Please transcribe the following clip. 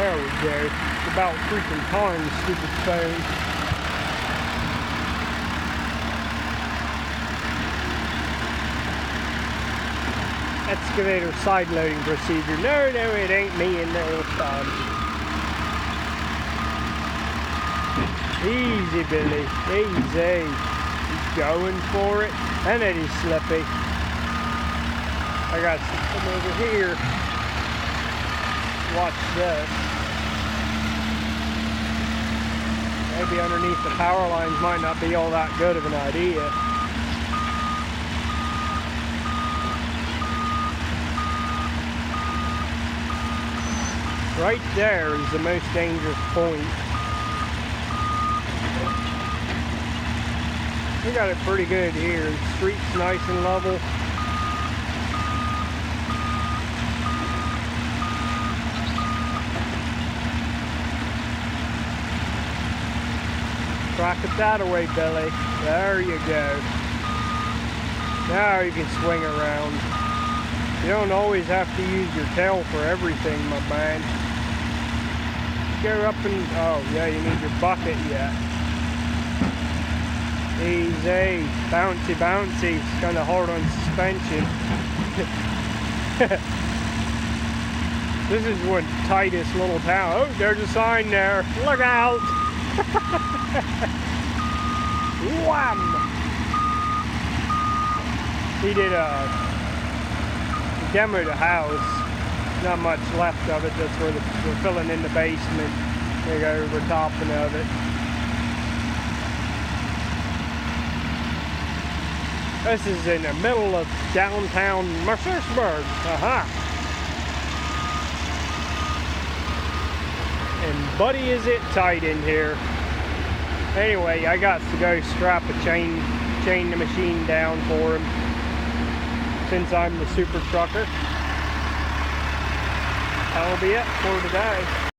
There we go. It's about freaking time, stupid phone. Excavator side loading procedure. No, it ain't me in there this time. Easy, Billy. Easy. He's going for it. And then he's slippy. I got something over here. Watch this. Maybe underneath the power lines might not be all that good of an idea. Right there is the most dangerous point. We got it pretty good here. The street's nice and level. Track it that away, Billy. There you go. Now you can swing around. You don't always have to use your tail for everything, my man. Go up and, oh yeah, you need your bucket yet. Easy, bouncy, bouncy. It's kind of hard on suspension. This is one tightest little town. Oh, there's a sign there. Look out! Wham! He did demoed a house. Not much left of it. That's where we're filling in the basement. There you go, we're topping of it. This is in the middle of downtown Mercersburg. And buddy, is it tight in here. Anyway, I got to go strap a chain the machine down for him, since I'm the super trucker. That'll be it for today.